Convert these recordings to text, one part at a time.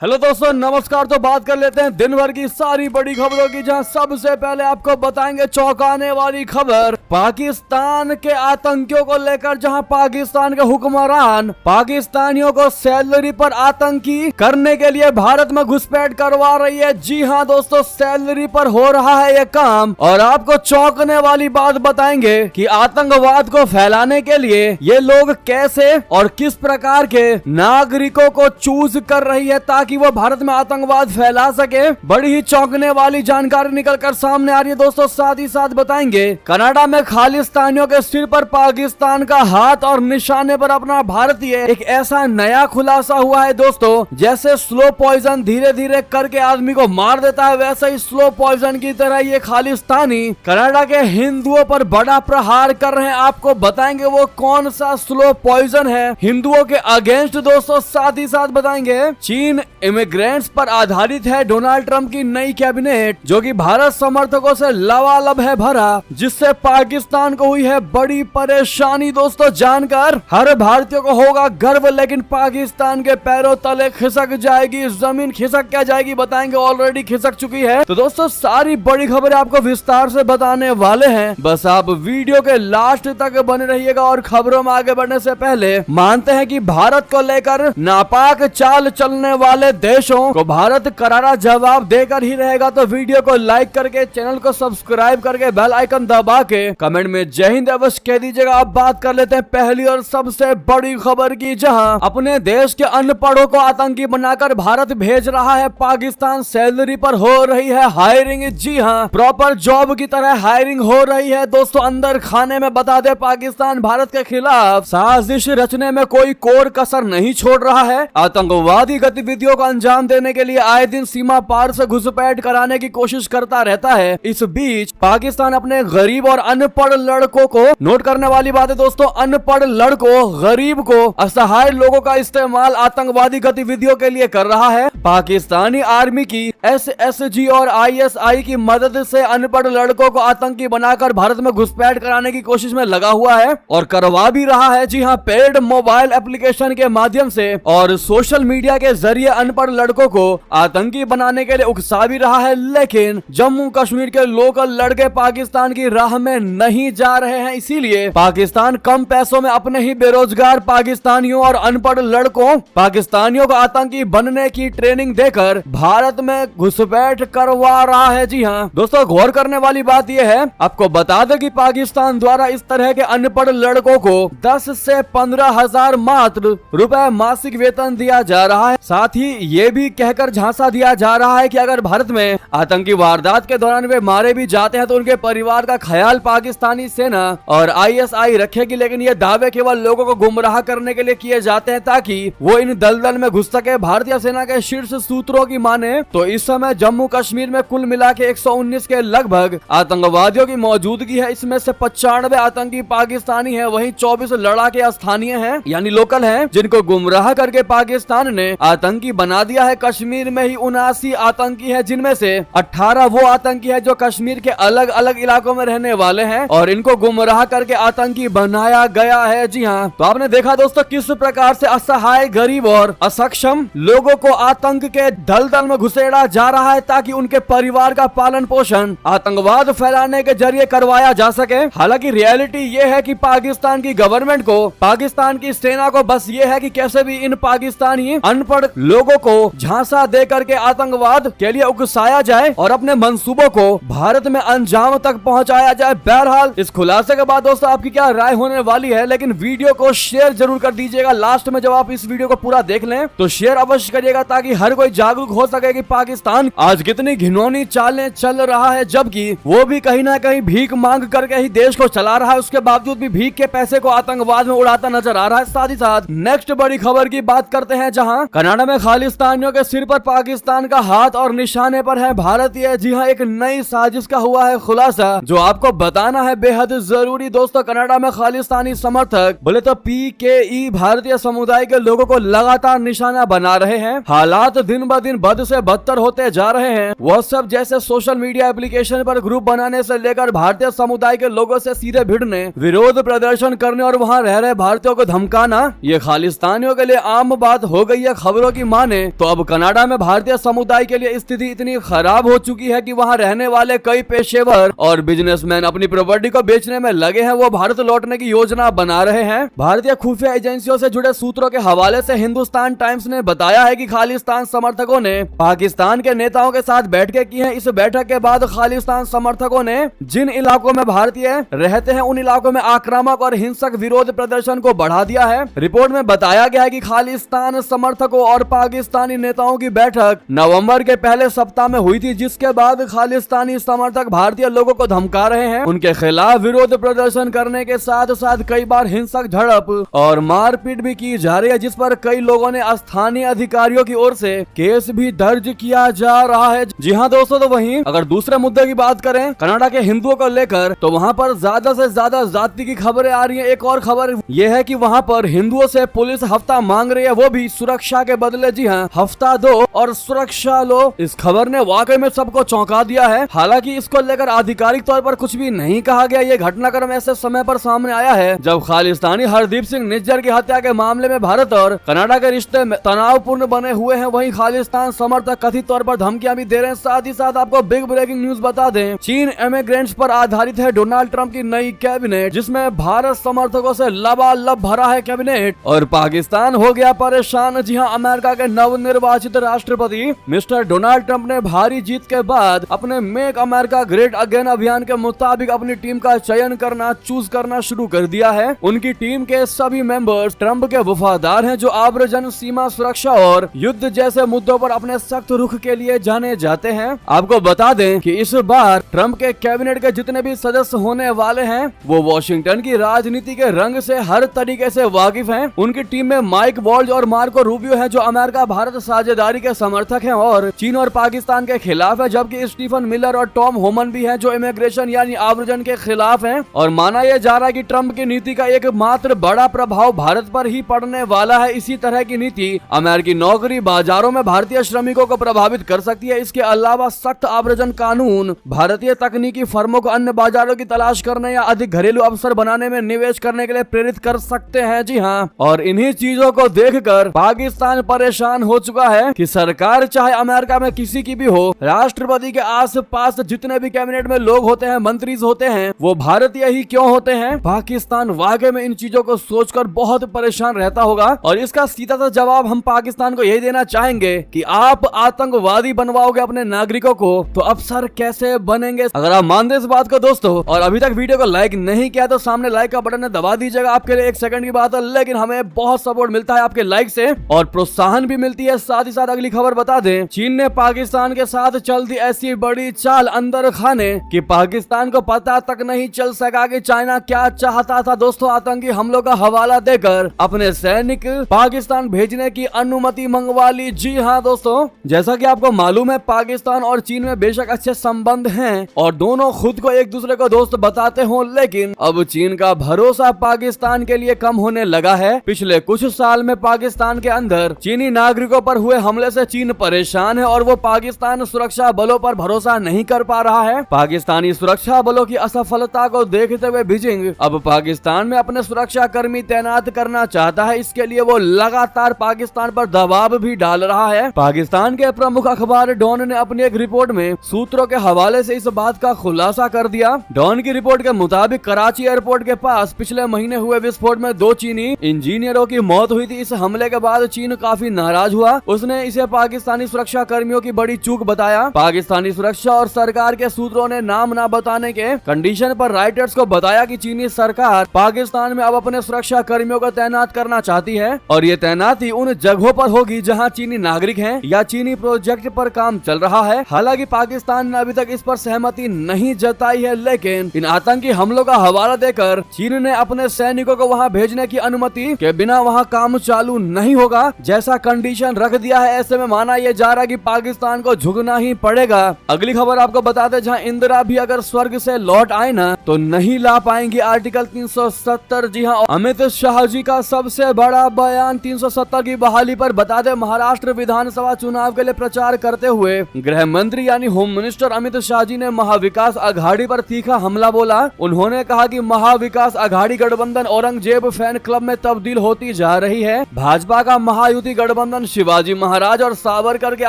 Hello दोस्तों, नमस्कार। तो बात कर लेते हैं दिन भर की सारी बड़ी खबरों की, जहां सबसे पहले आपको बताएंगे चौंकाने वाली खबर पाकिस्तान के आतंकियों को लेकर, जहां पाकिस्तान के हुक्मरान पाकिस्तानियों को सैलरी पर आतंकी करने के लिए भारत में घुसपैठ करवा रही है। जी हां दोस्तों, सैलरी पर हो रहा है ये काम। और आपको चौंकने वाली बात बताएंगे कि आतंकवाद को फैलाने के लिए ये लोग कैसे और किस प्रकार के नागरिकों को चूज कर रही है ताकि वो भारत में आतंकवाद फैला सके। बड़ी ही चौंकने वाली जानकारी निकलकर सामने आ रही है दोस्तों। साथ ही साथ बताएंगे कनाडा में खालिस्तानियों के सिर पर पाकिस्तान का हाथ और निशाने पर अपना भारतीय। एक ऐसा नया खुलासा हुआ है दोस्तों, जैसे स्लो पॉइजन धीरे धीरे करके आदमी को मार देता है, वैसे ही स्लो पॉइजन की तरह ये खालिस्तानी कनाडा के हिंदुओं पर बड़ा प्रहार कर रहे हैं। आपको बताएंगे वो कौन सा स्लो पॉइजन है हिंदुओं के अगेंस्ट दोस्तों। साथ ही साथ बताएंगे चीन इमिग्रेंट्स पर आधारित है डोनाल्ड ट्रंप की नई कैबिनेट, जो कि भारत समर्थकों से लबालब है भरा, जिससे पाकिस्तान को हुई है बड़ी परेशानी दोस्तों। जानकर हर भारतीय को होगा गर्व, लेकिन पाकिस्तान के पैरों तले खिसक जाएगी जमीन। खिसक क्या जाएगी बताएंगे, ऑलरेडी खिसक चुकी है। तो दोस्तों सारी बड़ी खबरें आपको विस्तार से बताने वाले हैं, बस आप वीडियो के लास्ट तक बने रहिएगा। और खबरों में आगे बढ़ने से पहले मानते हैं कि भारत को लेकर नापाक चाल चलने वाले देशों को भारत करारा जवाब देकर ही रहेगा। तो वीडियो को लाइक करके, चैनल को सब्सक्राइब करके, बेल आइकन दबा के कमेंट में जय हिंद अवश्य कह दीजिएगा। अब बात कर लेते हैं पहली और सबसे बड़ी खबर की, जहां अपने देश के अनपढ़ों को आतंकी बनाकर भारत भेज रहा है पाकिस्तान। सैलरी पर हो रही है हायरिंग। जी हां, प्रॉपर जॉब की तरह हायरिंग हो रही है दोस्तों। अंदर खाने में बता दे, पाकिस्तान भारत के खिलाफ साजिश रचने में कोई कोर कसर नहीं छोड़ रहा है। आतंकवादी गतिविधियों को अंजाम देने के लिए आए दिन सीमा पार से घुसपैठ कराने की कोशिश करता रहता है। इस बीच पाकिस्तान अपने गरीब और अनपढ़ लड़कों को, नोट करने वाली बात है दोस्तों, अनपढ़ लड़कों, गरीब को, असहाय लोगों का इस्तेमाल आतंकवादी गतिविधियों के लिए कर रहा है। पाकिस्तानी आर्मी की SSG और ISI की मदद से अनपढ़ लड़कों को आतंकी बनाकर भारत में घुसपैठ कराने की कोशिश में लगा हुआ है और करवा भी रहा है। जी हाँ, पेड मोबाइल एप्लीकेशन के माध्यम से और सोशल मीडिया के जरिए अनपढ़ लड़कों को आतंकी बनाने के लिए उकसा भी रहा है। लेकिन जम्मू कश्मीर के लोकल लड़के पाकिस्तान की राह में नहीं जा रहे हैं, इसीलिए पाकिस्तान कम पैसों में अपने ही बेरोजगार पाकिस्तानियों और अनपढ़ लड़कों पाकिस्तानियों को आतंकी बनने की ट्रेनिंग देकर भारत में घुसपैठ करवा रहा है। जी हाँ दोस्तों, गौर करने वाली बात यह है, आपको बता दें कि पाकिस्तान द्वारा इस तरह के अनपढ़ लड़कों को 10 से 15 हजार मात्र रुपए मासिक वेतन दिया जा रहा है। साथ ही ये भी कहकर झांसा दिया जा रहा है कि अगर भारत में आतंकी वारदात के दौरान वे मारे भी जाते हैं तो उनके परिवार का ख्याल पाकिस्तानी सेना और ISI रखेगी। लेकिन ये दावे केवल लोगों को गुमराह करने के लिए किए जाते हैं ताकि वो इन दलदल में घुस सके। भारतीय सेना के शीर्ष सूत्रों की माने तो इस समय जम्मू कश्मीर में कुल मिला के 119 के लगभग आतंकवादियों की मौजूदगी है। इसमें से 95 आतंकी पाकिस्तानी है, वहीं 24 लड़ाके स्थानीय है यानी लोकल है, जिनको गुमराह करके पाकिस्तान ने आतंकी बना दिया है। कश्मीर में ही 79 आतंकी है, जिनमें से 18 वो आतंकी है जो कश्मीर के अलग अलग इलाकों में रहने वाले हैं और इनको गुमराह करके आतंकी बनाया गया है। जी हाँ, तो आपने देखा दोस्तों किस प्रकार से असहाय, गरीब और असक्षम लोगों को आतंक के दलदल में घुसेड़ा जा रहा है ताकि उनके परिवार का पालन पोषण आतंकवाद फैलाने के जरिए करवाया जा सके। हालांकि रियलिटी ये है कि पाकिस्तान की गवर्नमेंट को, पाकिस्तान की सेना को बस ये है कि कैसे भी इन पाकिस्तानी अनपढ़ लोगों को झांसा दे करके आतंकवाद के लिए उकसाया जाए और अपने मंसूबों को भारत में अंजाम तक पहुंचाया जाए। बहरहाल इस खुलासे के बाद दोस्तों आपकी क्या राय होने वाली है, लेकिन वीडियो को शेयर जरूर कर दीजिएगा। लास्ट में जब आप इस वीडियो को पूरा देख लें तो शेयर अवश्य करिएगा ताकि हर कोई जागरूक हो सके कि पाकिस्तान आज कितनी घिनौनी चालें चल रहा है, जबकि वो भी कहीं ना कहीं भीख मांग करके ही देश को चला रहा है। उसके बावजूद भी भीख के पैसे को आतंकवाद में उड़ाता नजर आ रहा है। साथ ही साथ नेक्स्ट बड़ी खबर की बात करते हैं, जहां कनाडा में खालिस्तानियों के सिर पर पाकिस्तान का हाथ और निशाने पर है भारतीय। जी हाँ, एक नई साजिश का हुआ है खुलासा जो आपको बताना है बेहद जरूरी दोस्तों। कनाडा में खालिस्तानी समर्थक बोले तो PKE भारतीय समुदाय के लोगों को लगातार निशाना बना रहे हैं। हालात दिन ब दिन बद से बदतर होते जा रहे हैं। व्हाट्सएप जैसे सोशल मीडिया एप्लीकेशन पर ग्रुप बनाने से लेकर भारतीय समुदाय के लोगों से सीधे भिड़ने, विरोध प्रदर्शन करने और वहां रह रहे भारतीयों को धमकाना, ये खालिस्तानियों के लिए आम बात हो गई है। खबरों की माने ने, तो अब कनाडा में भारतीय समुदाय के लिए स्थिति इतनी खराब हो चुकी है कि वहां रहने वाले कई पेशेवर और बिजनेसमैन अपनी प्रॉपर्टी को बेचने में लगे हैं। वो भारत लौटने की योजना बना रहे हैं। भारतीय खुफिया एजेंसियों से जुड़े सूत्रों के हवाले से हिंदुस्तान टाइम्स ने बताया है कि खालिस्तान समर्थकों ने पाकिस्तान के नेताओं के साथ बैठकें की हैं। इस बैठक के बाद खालिस्तान समर्थकों ने जिन इलाकों में भारतीय रहते हैं उन इलाकों में आक्रामक और हिंसक विरोध प्रदर्शन को बढ़ा दिया है। रिपोर्ट में बताया गया है कि खालिस्तान समर्थकों और पाकिस्तानी नेताओं की बैठक नवंबर के पहले सप्ताह में हुई थी, जिसके बाद खालिस्तानी समर्थक भारतीय लोगों को धमका रहे हैं। उनके खिलाफ विरोध प्रदर्शन करने के साथ साथ कई बार हिंसक झड़प और मारपीट भी की जा रही है, जिस पर कई लोगों ने स्थानीय अधिकारियों की ओर से केस भी दर्ज किया जा रहा है। जी हाँ दोस्तों, तो वहीं अगर दूसरे मुद्दे की बात करें कनाडा के हिंदुओं को लेकर, तो वहाँ पर ज्यादा से ज्यादा जाति की खबरें आ रही है। एक और खबर यह है कि वहाँ पर हिंदुओं से पुलिस हफ्ता मांग रही है, वो भी सुरक्षा के बदले। जी हाँ, हफ्ता दो और सुरक्षा लो। इस खबर ने वाकई में सबको चौंका दिया है। हालांकि इसको लेकर आधिकारिक तौर पर कुछ भी नहीं कहा गया। ये घटनाक्रम ऐसे समय पर सामने आया है जब खालिस्तानी हरदीप सिंह निज्जर की हत्या के मामले में भारत और कनाडा के रिश्ते तनावपूर्ण बने हुए हैं। वहीं खालिस्तान समर्थक कथित तौर पर धमकियां भी दे रहे हैं। साथ ही साथ आपको बिग ब्रेकिंग न्यूज बता दें, चीन इमिग्रेंट्स पर आधारित है डोनाल्ड ट्रंप की नई कैबिनेट, जिसमें भारत समर्थकों से लबालब भरा है कैबिनेट। और पाकिस्तान हो गया परेशान। जी हाँ, अमेरिका के नवनिर्वाचित राष्ट्रपति मिस्टर डोनाल्ड ट्रंप ने भारी जीत के बाद अपने मेक अमेरिका ग्रेट अगेन अभियान के मुताबिक अपनी टीम का चयन चूज करना शुरू कर दिया है। उनकी टीम के सभी मेंबर्स ट्रंप के वफादार हैं, जो आव्रजन, सीमा सुरक्षा और युद्ध जैसे मुद्दों पर अपने सख्त रुख के लिए जाने जाते हैं। आपको बता दें कि इस बार ट्रंप के कैबिनेट के जितने भी सदस्य होने वाले हैं वो वॉशिंगटन की राजनीति के रंग से हर तरीके से वाकिफ हैं। उनकी टीम में माइक वॉल्ज और मार्को रूबियो हैं, जो अमेरिका भारत साझेदारी के समर्थक हैं और चीन और पाकिस्तान के खिलाफ है, जबकि स्टीफन मिलर और टॉम होमन भी हैं, जो इमिग्रेशन यानी आव्रजन के खिलाफ हैं। और माना यह जा रहा है कि ट्रंप की नीति का एक मात्र बड़ा प्रभाव भारत पर ही पड़ने वाला है। इसी तरह की नीति अमेरिकी नौकरी बाजारों में भारतीय श्रमिकों को प्रभावित कर सकती है। इसके अलावा सख्त आव्रजन कानून भारतीय तकनीकी फर्मों को अन्य बाजारों की तलाश करने या अधिक घरेलू अवसर बनाने में निवेश करने के लिए प्रेरित कर सकते हैं। जी हाँ, और इन्हीं चीजों को देखकर पाकिस्तान परेशान हो चुका है कि सरकार चाहे अमेरिका में किसी की भी हो, राष्ट्रपति के आस पास जितने भी कैबिनेट में लोग होते हैं, मंत्री होते हैं, वो भारतीय ही क्यों होते हैं। पाकिस्तान वाकई में इन चीजों को सोचकर बहुत परेशान रहता होगा। और इसका सीधा सा जवाब हम पाकिस्तान को यही देना चाहेंगे कि आप आतंकवादी बनवाओगे अपने नागरिकों को, तो अफसर कैसे बनेंगे। अगर आप मानते इस बात को दोस्तों, और अभी तक वीडियो को लाइक नहीं किया तो सामने लाइक का बटन दबा दीजिएगा। आपके लिए 1 सेकंड की बात है, लेकिन हमें बहुत सपोर्ट मिलता है आपके लाइक से और प्रोत्साहन भी मिलती है। साथ ही साथ अगली खबर बता दें, चीन ने पाकिस्तान के साथ चल दी ऐसी बड़ी चाल अंदर खाने कि पाकिस्तान को पता तक नहीं चल सका कि चाइना क्या चाहता था। दोस्तों, आतंकी हमलों का हवाला देकर अपने सैनिक पाकिस्तान भेजने की अनुमति मंगवा ली। जी हाँ दोस्तों, जैसा कि आपको मालूम है, पाकिस्तान और चीन में बेशक अच्छे संबंध हैं और दोनों खुद को एक दूसरे को दोस्त बताते हो, लेकिन अब चीन का भरोसा पाकिस्तान के लिए कम होने लगा है। पिछले कुछ साल में पाकिस्तान के अंदर चीनी नागरिकों पर हुए हमले से चीन परेशान है और वो पाकिस्तान सुरक्षा बलों पर भरोसा नहीं कर पा रहा है। पाकिस्तानी सुरक्षा बलों की असफलता को देखते हुए बीजिंग अब पाकिस्तान में अपने सुरक्षा कर्मी तैनात करना चाहता है। इसके लिए वो लगातार पाकिस्तान पर दबाव भी डाल रहा है। पाकिस्तान के प्रमुख अखबार डॉन ने अपनी एक रिपोर्ट में सूत्रों के हवाले से इस बात का खुलासा कर दिया। डॉन की रिपोर्ट के मुताबिक कराची एयरपोर्ट के पास पिछले महीने हुए विस्फोट में 2 चीनी इंजीनियरों की मौत हुई थी। इस हमले के बाद चीन काफी नाराज हुआ। उसने इसे पाकिस्तानी सुरक्षा कर्मियों की बड़ी चूक बताया। पाकिस्तानी सुरक्षा और सरकार के सूत्रों ने नाम न बताने के कंडीशन पर राइटर्स को बताया कि चीनी सरकार पाकिस्तान में अब अपने सुरक्षा कर्मियों को तैनात करना चाहती है और ये तैनाती उन जगहों पर होगी जहां चीनी नागरिक हैं या चीनी प्रोजेक्ट पर काम चल रहा है। हालांकि पाकिस्तान ने अभी तक इस पर सहमति नहीं जताई है, लेकिन इन आतंकी हमलों का हवाला देकर चीन ने अपने सैनिकों को वहां भेजने की अनुमति के बिना वहां काम चालू नहीं होगा जैसा कंडीशन रख दिया है। ऐसे में माना यह जा रहा है कि पाकिस्तान को झुकना ही पड़ेगा। अगली खबर आपको बता दें, जहां इंदिरा भी अगर स्वर्ग से लौट आए ना तो नहीं ला पाएंगी आर्टिकल 370। जी हाँ, अमित शाह जी का सबसे बड़ा बयान 370 की बहाली पर। बता दें, महाराष्ट्र विधानसभा चुनाव के लिए प्रचार करते हुए गृह मंत्री यानी होम मिनिस्टर अमित शाह जी ने महाविकास अघाड़ी पर तीखा हमला बोला। उन्होंने कहा कि महाविकास अघाड़ी गठबंधन औरंगजेब फैन क्लब में तब्दील होती जा रही है। भाजपा का महायुति गठबंधन पाकिस्तान शिवाजी महाराज और सावरकर के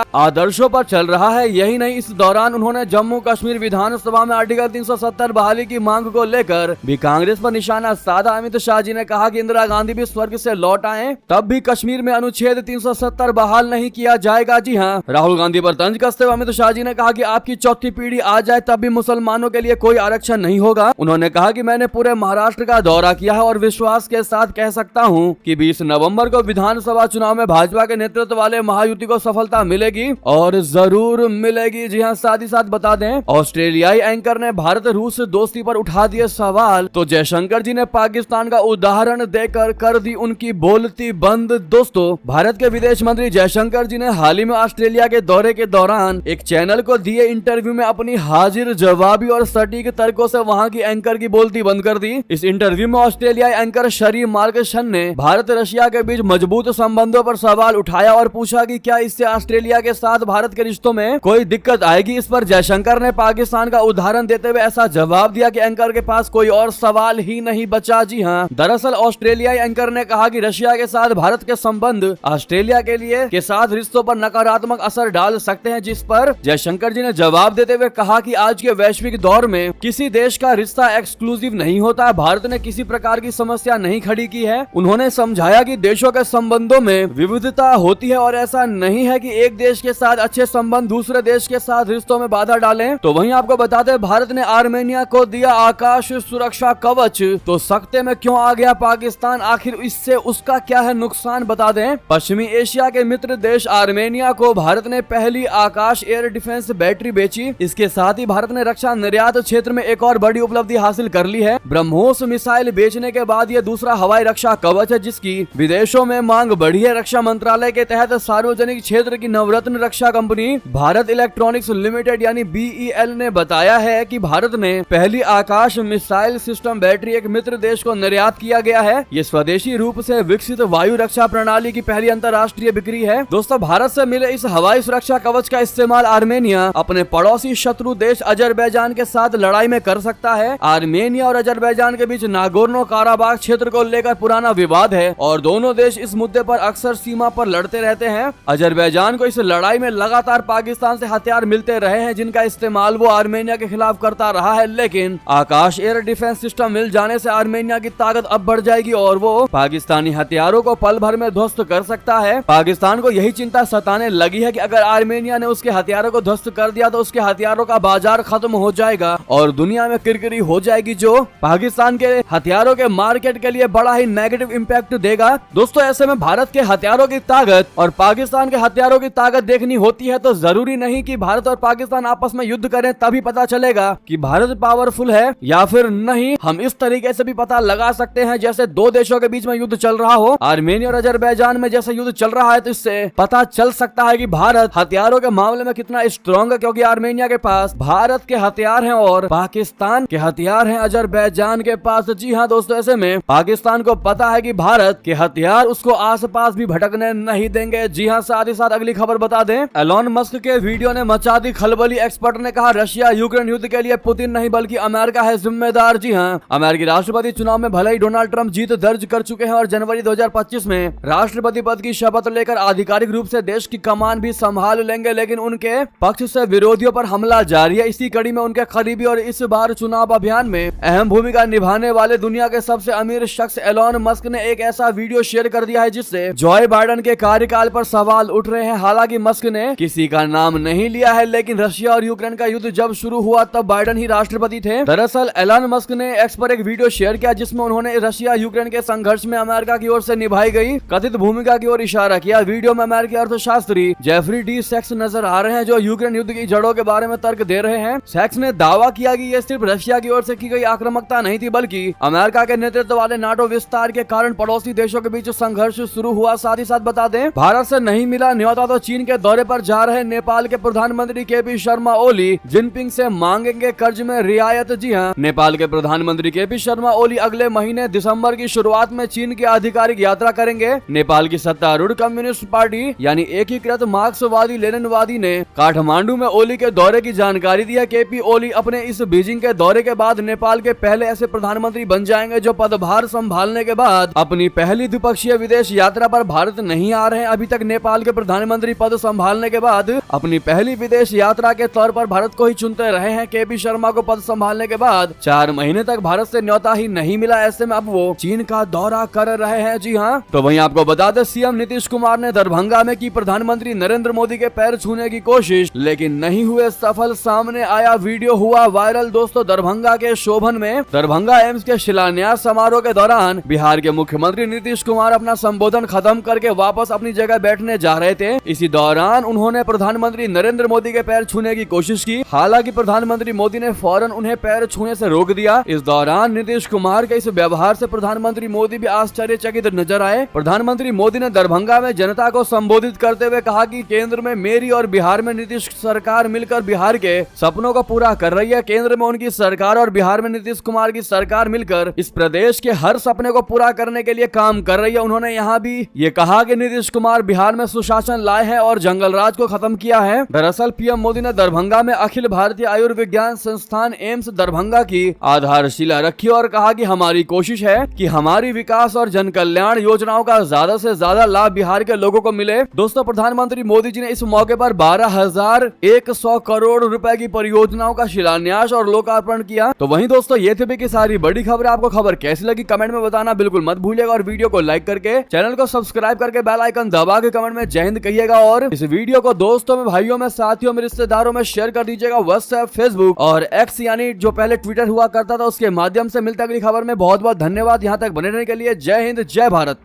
आदर्शों पर चल रहा है। यही नहीं, इस दौरान उन्होंने जम्मू कश्मीर विधानसभा में आर्टिकल 370 बहाली की मांग को लेकर भी कांग्रेस पर निशाना साधा। अमित शाह जी ने कहा कि इंदिरा गांधी भी स्वर्ग से लौट आए तब भी कश्मीर में अनुच्छेद 370 बहाल नहीं किया जाएगा। जी हाँ, राहुल गांधी पर तंज कसते हुए अमित शाह जी ने कहा कि आपकी चौथी पीढ़ी आ जाए तब भी मुसलमानों के लिए कोई आरक्षण नहीं होगा। उन्होंने कहा कि मैंने पूरे महाराष्ट्र का दौरा किया है और विश्वास के साथ कह सकता हूं कि 20 नवंबर को विधानसभा चुनाव में भाजपा के नेतृत्व वाले महायुति को सफलता मिलेगी और जरूर मिलेगी। जी हाँ, साथ ही साथ बता दें, ऑस्ट्रेलियाई एंकर ने भारत रूस दोस्ती पर उठा दिए सवाल तो जयशंकर जी ने पाकिस्तान का उदाहरण देकर कर दी उनकी बोलती बंद। दोस्तों, भारत के विदेश मंत्री जयशंकर जी ने हाल ही में ऑस्ट्रेलिया के दौरे के दौरान एक चैनल को दिए इंटरव्यू में अपनी हाजिर जवाबी और सटीक तर्कों से वहां की एंकर की बोलती बंद कर दी। इस इंटरव्यू में ऑस्ट्रेलियाई एंकर शरी मार्गसन ने भारत रशिया के बीच मजबूत संबंधों पर सवाल उठाया और पूछा कि क्या इससे ऑस्ट्रेलिया के साथ भारत के रिश्तों में कोई दिक्कत आएगी। इस पर जयशंकर ने पाकिस्तान का उदाहरण देते हुए ऐसा जवाब दिया कि एंकर के पास कोई और सवाल ही नहीं बचा। जी हाँ, दरअसल ऑस्ट्रेलियाई एंकर ने कहा कि रशिया के साथ भारत के संबंध ऑस्ट्रेलिया के साथ रिश्तों पर नकारात्मक असर डाल सकते हैं, जिस पर जयशंकर जी ने जवाब देते हुए कहा कि आज के वैश्विक दौर में किसी देश का रिश्ता एक्सक्लूसिव नहीं होता। भारत ने किसी प्रकार की समस्या नहीं खड़ी की है। उन्होंने समझाया कि देशों के संबंधों में विविधता होती है और ऐसा नहीं है कि एक देश के साथ अच्छे संबंध दूसरे देश के साथ रिश्तों में बाधा डालें। तो वहीं आपको बताते, भारत ने आर्मेनिया को दिया आकाश सुरक्षा कवच, तो सकते में क्यों आ गया पाकिस्तान, आखिर इससे उसका क्या है नुकसान, बता दें। पश्चिमी एशिया के मित्र देश आर्मेनिया को भारत ने पहली आकाश एयर डिफेंस बैटरी बेची। इसके साथ ही भारत ने रक्षा निर्यात क्षेत्र में एक और बड़ी उपलब्धि हासिल कर ली है। ब्रह्मोस मिसाइल बेचने के बाद ये दूसरा हवाई रक्षा कवच है जिसकी विदेशों में मांग बढ़ी है। रक्षा मंत्रालय के तहत सार्वजनिक क्षेत्र की नवरत्न रक्षा कंपनी भारत इलेक्ट्रॉनिक्स लिमिटेड यानी BEL ने बताया है कि भारत ने पहली आकाश मिसाइल सिस्टम बैटरी एक मित्र देश को निर्यात किया गया है। ये स्वदेशी रूप से विकसित वायु रक्षा प्रणाली की पहली अंतर्राष्ट्रीय बिक्री है। दोस्तों, भारत से मिले इस हवाई सुरक्षा कवच का इस्तेमाल आर्मेनिया अपने पड़ोसी शत्रु देश अजरबैजान के साथ लड़ाई में कर सकता है। आर्मेनिया और अजरबैजान के बीच नागोर्नो काराबाग क्षेत्र को लेकर पुराना विवाद है और दोनों देश इस मुद्दे पर अक्सर सीमा पर लड़ते रहते हैं। अजरबैजान को इस लड़ाई में लगातार पाकिस्तान से हथियार मिलते रहे हैं जिनका इस्तेमाल वो आर्मेनिया के खिलाफ करता रहा है, लेकिन आकाश एयर डिफेंस सिस्टम मिल जाने से आर्मेनिया की ताकत अब बढ़ जाएगी और वो पाकिस्तानी हथियारों को पल भर में ध्वस्त कर सकता है। पाकिस्तान को यही चिंता सताने लगी है कि अगर आर्मेनिया ने उसके हथियारों को ध्वस्त कर दिया तो उसके हथियारों का बाजार खत्म हो जाएगा और दुनिया में किरकिरी हो जाएगी, जो पाकिस्तान के हथियारों के मार्केट के लिए बड़ा ही नेगेटिव इम्पैक्ट देगा। दोस्तों, ऐसे में भारत के हथियारों की ताकत और पाकिस्तान के हथियारों की ताकत देखनी होती है तो जरूरी नहीं कि भारत और पाकिस्तान आपस में युद्ध करें, तभी पता चलेगा कि भारत पावरफुल है या फिर नहीं। हम इस तरीके से भी पता लगा सकते हैं जैसे दो देशों के बीच में युद्ध चल रहा हो, आर्मेनिया और अजरबैजान में जैसे युद्ध चल रहा है, तो इससे पता चल सकता है कि भारत हथियारों के मामले में कितना स्ट्रॉन्ग है, क्योंकि आर्मेनिया के पास भारत के हथियार हैं और पाकिस्तान के हथियार हैं अजरबैजान के पास। जी हाँ दोस्तों, ऐसे में पाकिस्तान को पता है कि भारत के हथियार उसको आसपास भी भटकने नहीं देंगे। जी हाँ, साथ ही साथ अगली खबर बता दें, एलोन मस्क के वीडियो ने मचा दी खलबली। एक्सपर्ट ने कहा रशिया यूक्रेन युद्ध के लिए पुतिन नहीं बल्कि अमेरिका है जिम्मेदार। जी हाँ, अमेरिकी राष्ट्रपति चुनाव में भले ही डोनाल्ड ट्रंप जीत दर्ज कर चुके हैं और जनवरी 2025 में राष्ट्रपति पद की शपथ लेकर आधिकारिक रूप से देश की कमान भी संभाल लेंगे, लेकिन उनके पक्ष से विरोधियों पर हमला जारी है। इसी कड़ी में उनके करीबी और इस बार चुनाव अभियान में अहम भूमिका निभाने वाले दुनिया के सबसे अमीर शख्स एलोन मस्क ने एक ऐसा वीडियो शेयर कर दिया है जिससे जॉय बाइडेन के कार्यकाल पर सवाल उठ रहे हैं। हालांकि मस्क ने किसी का नाम नहीं लिया है, लेकिन रशिया और यूक्रेन का युद्ध जब शुरू हुआ तब बाइडेन ही राष्ट्रपति थे। दरअसल एलोन मस्क ने एक्स पर एक वीडियो शेयर किया जिसमें उन्होंने रशिया यूक्रेन के संघर्ष में अमेरिका की ओर से निभाई गई कथित भूमिका की ओर इशारा किया। वीडियो में अमेरिकी अर्थशास्त्री जेफरी डी सेक्स नजर आ रहे हैं जो यूक्रेन युद्ध की जड़ों के बारे में तर्क दे रहे हैं। सेक्स ने दावा किया कि यह सिर्फ रशिया की ओर से की गई आक्रामकता नहीं थी, बल्कि अमेरिका के नेतृत्व वाले नाटो विस्तार के कारण पड़ोसी देशों के बीच संघर्ष शुरू हुआ। साथ ही साथ बता दें, भारत से नहीं मिला न्योता तो चीन के दौरे पर जा रहे नेपाल के प्रधानमंत्री केपी शर्मा ओली जिनपिंग से मांगेंगे कर्ज में रियायत। जी हां, नेपाल के प्रधानमंत्री केपी शर्मा ओली अगले महीने दिसंबर की शुरुआत में चीन की आधिकारिक यात्रा करेंगे। नेपाल की सत्तारूढ़ कम्युनिस्ट पार्टी यानी एकीकृत मार्क्सवादी लेनिनवादी ने काठमांडू में ओली के दौरे की जानकारी दी है। केपी ओली अपने इस बीजिंग के दौरे के बाद नेपाल के पहले ऐसे प्रधानमंत्री बन जाएंगे जो पदभार संभालने के बाद अपनी पहली द्विपक्षीय विदेश यात्रा पर भारत नहीं आ आ रहे हैं। अभी तक नेपाल के प्रधानमंत्री पद संभालने के बाद अपनी पहली विदेश यात्रा के तौर पर भारत को ही चुनते रहे हैं। केपी शर्मा को पद संभालने के बाद 4 महीने तक भारत से न्योता ही नहीं मिला। ऐसे में अब वो चीन का दौरा कर रहे हैं। जी हाँ, तो वहीं आपको बता दें, सीएम नीतीश कुमार ने दरभंगा में की प्रधानमंत्री नरेंद्र मोदी के पैर छूने की कोशिश, लेकिन नहीं हुए सफल। सामने आया वीडियो, हुआ वायरल। दोस्तों, दरभंगा के शोभन में दरभंगा एम्स के शिलान्यास समारोह के दौरान बिहार के मुख्यमंत्री नीतीश कुमार अपना संबोधन खत्म करके वापस अपनी जगह बैठने जा रहे थे। इसी दौरान उन्होंने प्रधानमंत्री नरेंद्र मोदी के पैर छूने की कोशिश की। हालांकि प्रधानमंत्री मोदी ने फौरन उन्हें पैर छूने से रोक दिया। इस दौरान नीतीश कुमार के इस व्यवहार से प्रधानमंत्री मोदी भी आश्चर्यचकित नजर आए। प्रधानमंत्री मोदी ने दरभंगा में जनता को संबोधित करते हुए कहा कि केंद्र में मेरी और बिहार में नीतीश सरकार मिलकर बिहार के सपनों को पूरा कर रही है। केंद्र में उनकी सरकार और बिहार में नीतीश कुमार की सरकार मिलकर इस प्रदेश के हर सपने को पूरा करने के लिए काम कर रही है। उन्होंने यहाँ भी ये कहा कि नीतीश कुमार बिहार में सुशासन लाए हैं और जंगल राज को खत्म किया है। दरअसल पीएम मोदी ने दरभंगा में अखिल भारतीय आयुर्विज्ञान संस्थान एम्स दरभंगा की आधारशिला रखी और कहा कि हमारी कोशिश है कि हमारी विकास और जन कल्याण योजनाओं का ज्यादा से ज्यादा लाभ बिहार के लोगों को मिले। दोस्तों, प्रधानमंत्री मोदी जी ने इस मौके पर 12,100 करोड़ रुपए की परियोजनाओं का शिलान्यास और लोकार्पण किया। तो वहीं दोस्तों, ये थी की सारी बड़ी खबर। आपको खबर कैसी लगी कमेंट में बताना बिल्कुल मत भूलिएगा और वीडियो को लाइक करके चैनल को सब्सक्राइब करके बेल आइकन दबा के कमेंट में जय हिंद कहिएगा और इस वीडियो को दोस्तों में, भाइयों में, साथियों में, रिश्तेदारों में शेयर कर दीजिएगा। व्हाट्सएप, फेसबुक और एक्स यानी जो पहले ट्विटर हुआ करता था उसके माध्यम से। मिलता अगली खबर में। बहुत बहुत धन्यवाद यहाँ तक बने रहने के लिए। जय हिंद, जय भारत।